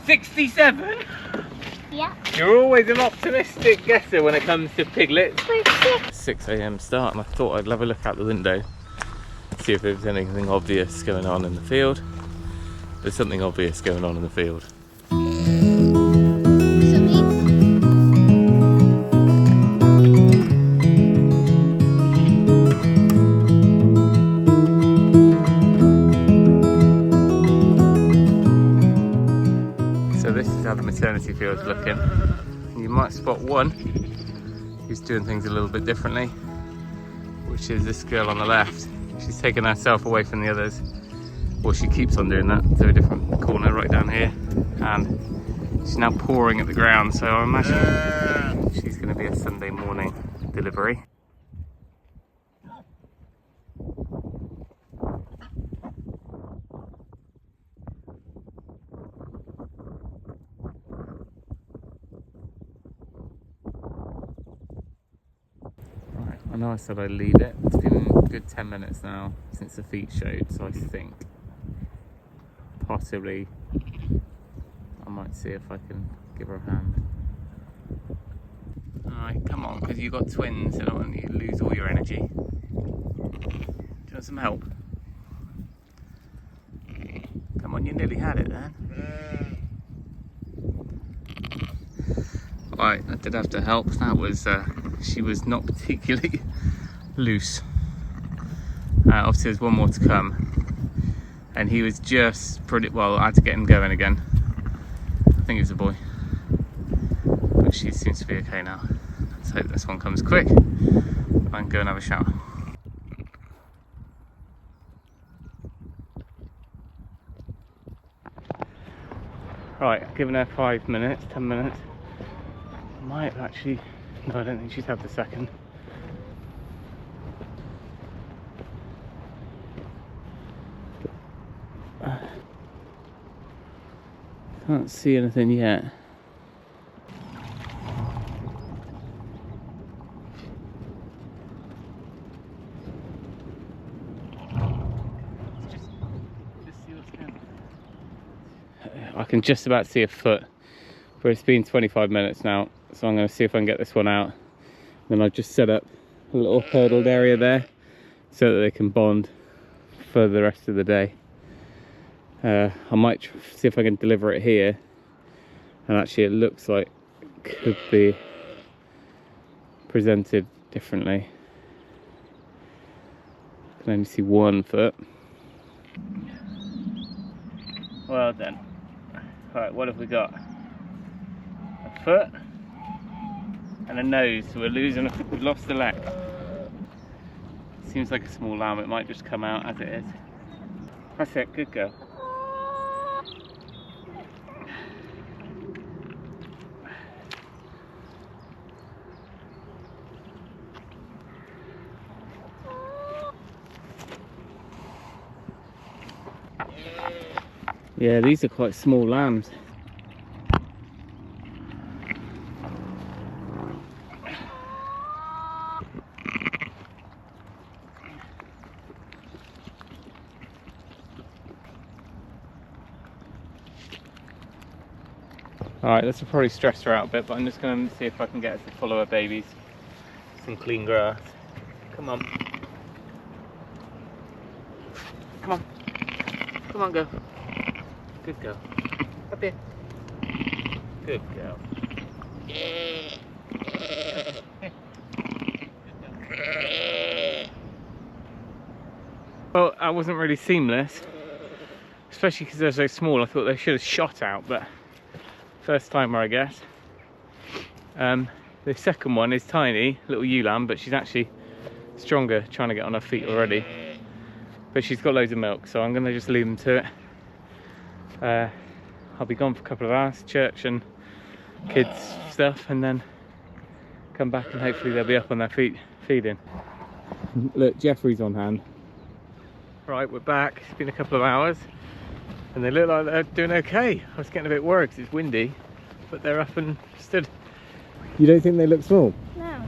67? Yeah. You're always an optimistic guesser when it comes to piglets. 6 AM start, and I thought I'd have a look out the window, see if there was anything obvious going on in the field. There's something obvious going on in the field. So this is how the maternity field's looking. You might spot one who's doing things a little bit differently, which is this girl on the left. She's taken herself away from the others. Well, she keeps on doing that to a different corner right down here, and she's now pawing at the ground, so I imagine she's going to be a Sunday morning delivery. Right, I know I said I'd leave it. It's been a good 10 minutes now since the feet showed, so I think possibly I might see if I can give her a hand. Alright, come on, because you've got twins, I don't want you to lose all your energy. Do you want some help? Come on, you nearly had it then. Right, I did have to help. That was, she was not particularly loose. Obviously there's one more to come. And he was just pretty, well, I had to get him going again. I think it was a boy. But she seems to be okay now. Let's hope this one comes quick. I can go and have a shower. Right, I've given her 5 minutes, 10 minutes. Might actually, no, I don't think she's had the second. Can't see anything yet. Just see what's going on. I can just about see a foot, but it's been 25 minutes now, so I'm going to see if I can get this one out. Then I've just set up a little hurdled area there so that they can bond for the rest of the day. I might see if I can deliver it here, and actually it looks like it could be presented differently. I can only see one foot. Well done. Right, what have we got? A foot and a nose, so we've lost the leg. Seems like a small lamb, it might just come out as it is. That's it, good girl. Yeah, these are quite small lambs. Alright, this will probably stress her out a bit, but I'm just going to see if I can get her to follow her babies. Some clean grass. Come on. Come on. Come on, go. Good girl. Up here. Good girl. Well, that wasn't really seamless, especially because they're so small. I thought they should have shot out, but first timer, I guess. The second one is tiny, little ewe lamb, but she's actually stronger, trying to get on her feet already. But she's got loads of milk, so I'm going to just leave them to it. I'll be gone for a couple of hours, church and kids stuff, and then come back and hopefully they'll be up on their feet feeding. Look, Jeffrey's on hand. Right, we're back. It's been a couple of hours and they look like they're doing okay. I was getting a bit worried because it's windy, but they're up and stood. You don't think they look small? No.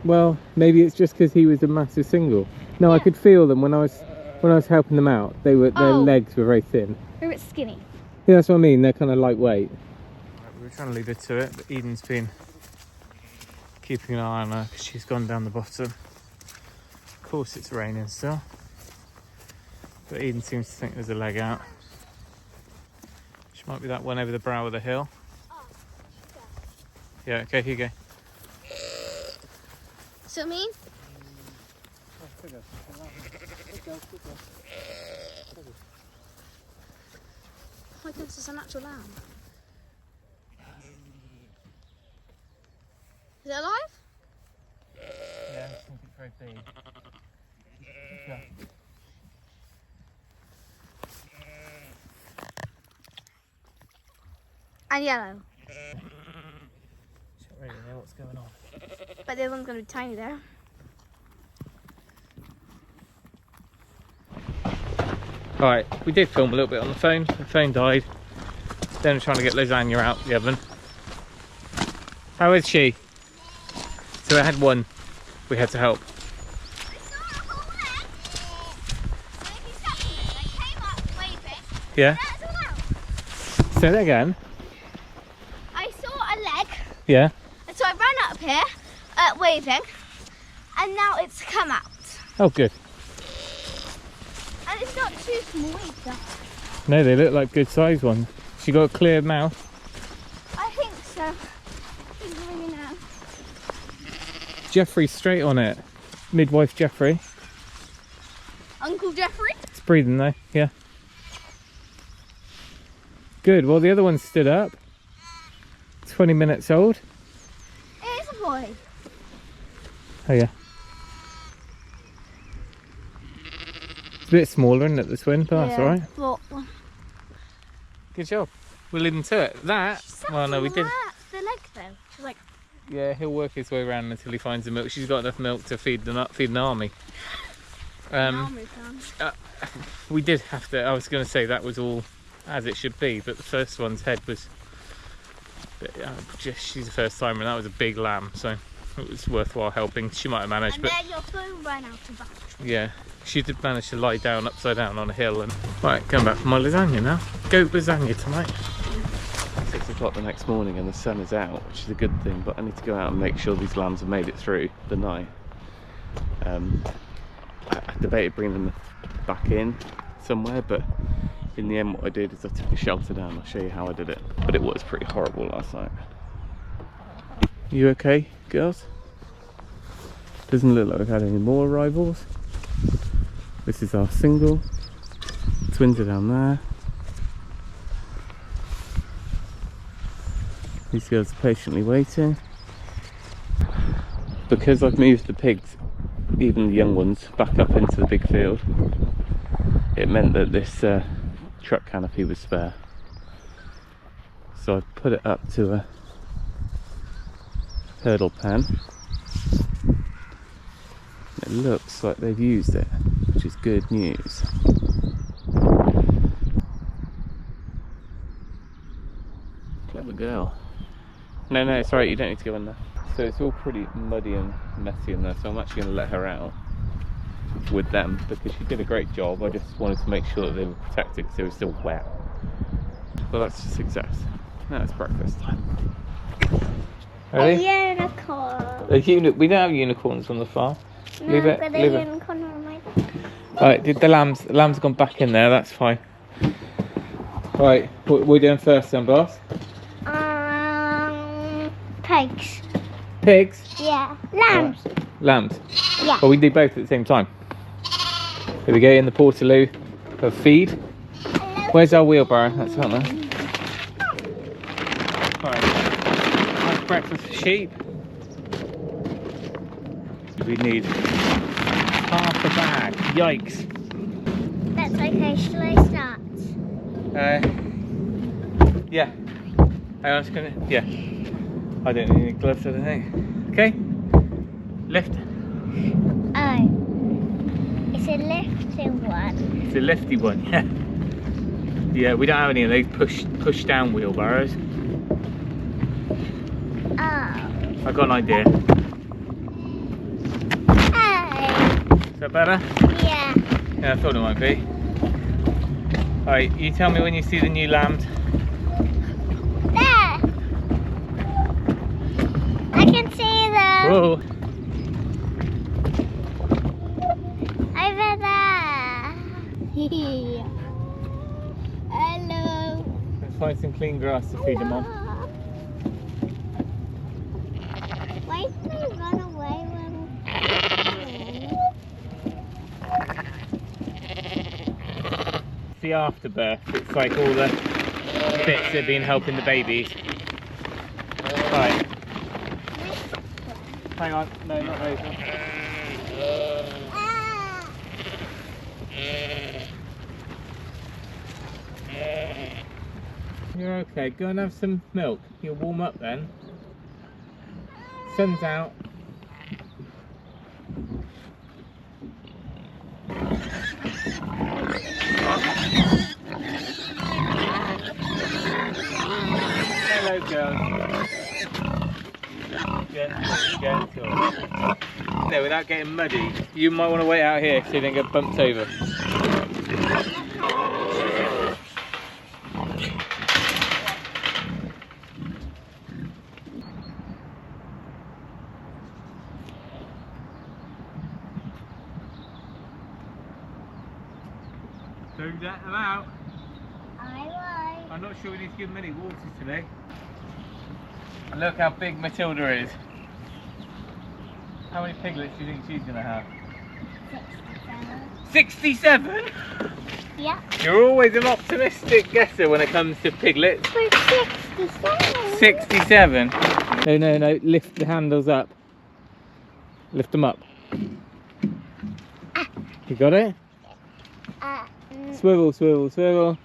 Well, maybe it's just because he was a massive single. No, yeah. I could feel them when I was helping them out. Their legs were very thin. They're a bit skinny. Yeah, that's what I mean. They're kind of lightweight. Right, we were trying to lead her to it, but Eden's been keeping an eye on her because she's gone down the bottom. Of course, it's raining still, but Eden seems to think there's a leg out. She might be that one over the brow of the hill. Yeah, okay, here you go. So mean? Oh my goodness, it's an actual lamb. Is it alive? Yeah, I think it's very big. Okay. And yellow. I don't really know what's going on. But the other one's going to be tiny there. Alright, we did film a little bit on the phone. The phone died. Then we're trying to get lasagna out the oven. How is she? So I had one. We had to help. Yeah? Say that again. I saw a leg. Yeah? And so I ran up here, waving. And now it's come out. Oh, good. And it's not too small either. No, they look like good sized ones. She got a clear mouth. I think so. It's ringing now. Jeffrey's straight on it. Midwife Jeffrey. Uncle Jeffrey? It's breathing though, yeah. Good, well the other one stood up. 20 minutes old. It is a boy. Oh yeah. It's a bit smaller, isn't it, the twin, but that's alright. But Good job. We'll lead him to it. That, well no, we did. The leg though. She's like, Yeah, he'll work his way around until he finds the milk. She's got enough milk to feed an army. We did have to, I was going to say that was all as it should be, but the first one's head was, she's a first timer and that was a big lamb, so it was worthwhile helping. She might have managed, and then your phone ran out of battery. Yeah, she did manage to lie down upside down on a hill. And right, going back for my lasagna now. Goat lasagna tonight. 6 o'clock the next morning and the sun is out, which is a good thing, but I need to go out and make sure these lambs have made it through the night. I debated bringing them back in somewhere, but in the end what I did is I took a shelter down. I'll show you how I did it, but it was pretty horrible last night. You okay, girls? Doesn't look like we've had any more arrivals. This is our single. Twins are down there. These girls are patiently waiting. Because I've moved the pigs, even the young ones, back up into the big field, it meant that this truck canopy was spare. So I put it up to a hurdle pen. It looks like they've used it, which is good news. Clever girl. No, it's alright, you don't need to go in there. So it's all pretty muddy and messy in there, so I'm actually going to let her out with them because she did a great job. I just wanted to make sure that they were protected because they were still wet. Well, that's a success. Now it's breakfast time. Ready? A unicorn. We don't have unicorns on the farm. No, Leave it. but Leave a it. unicorn on my... Right, did the lambs have gone back in there, that's fine. Right, what are we doing first then, boss? Pigs. Pigs? Yeah. Lambs. Lambs? Yeah. Well, we do both at the same time. Here we go, in the portaloo of feed. Hello. Where's our wheelbarrow? That's not there. Right, nice breakfast for sheep. We need half a bag. Yikes. That's okay. Shall I start? Yeah. I'm just gonna. Yeah. I don't need any gloves, I don't think. Okay. Lift. Oh. It's a lifting one. It's a lifty one. Yeah. Yeah. We don't have any of those push down wheelbarrows. Oh. I got an idea. Oh. Is that better? Yeah. Yeah, I thought it might be. Alright, you tell me when you see the new lambs. Whoa. Over there. Hello. Let's find some clean grass to feed them on. Why did they run away It's the afterbirth. It's like all the bits that have been helping the babies. Right. Hang on. No, not those ones. You're okay. Go and have some milk. You'll warm up then. Sun's out. Hello, girls. Gentle. No, without getting muddy. You might want to wait out here so you don't get bumped over. Don't let them out. I I'm not sure we need to give them any water today. And look how big Matilda is. How many piglets do you think she's going to have? 67. 67? Yeah. You're always an optimistic guesser when it comes to piglets. For 67. 67? No, no, no. Lift the handles up. Lift them up. You got it? Swivel, swivel, swivel.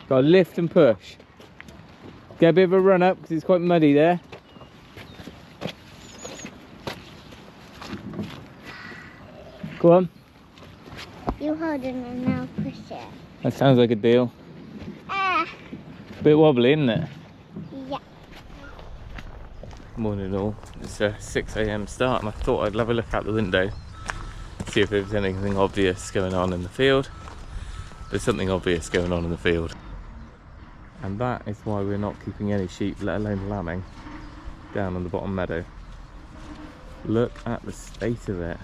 Got to lift and push. Get a bit of a run up because it's quite muddy there. Go on. You hold it and I'll push it. That sounds like a deal. Bit wobbly, isn't it? Yeah. Morning all. It's a 6 AM start and I thought I'd have a look out the window. See if there was anything obvious going on in the field. There's something obvious going on in the field. And that is why we're not keeping any sheep, let alone lambing, down on the bottom meadow. Look at the state of it.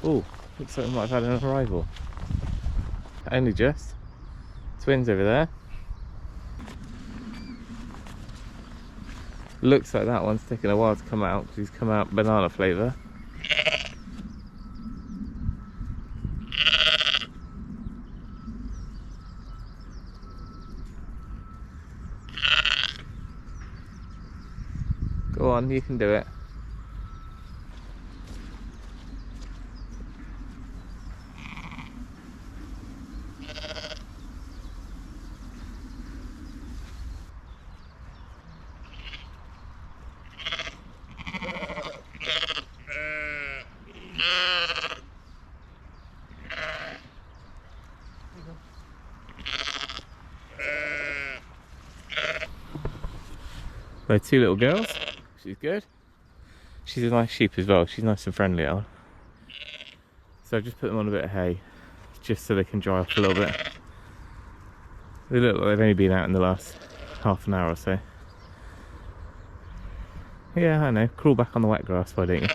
Oh, looks like we might have had an arrival. Only just. Twins over there. Looks like that one's taking a while to come out because he's come out banana flavour. Go on, you can do it. There are two little girls. She's good. She's a nice sheep as well. She's nice and friendly, Ellen. So I've just put them on a bit of hay, just so they can dry off a little bit. They look like they've only been out in the last half an hour or so. Yeah, I know. Crawl back on the wet grass, why don't you?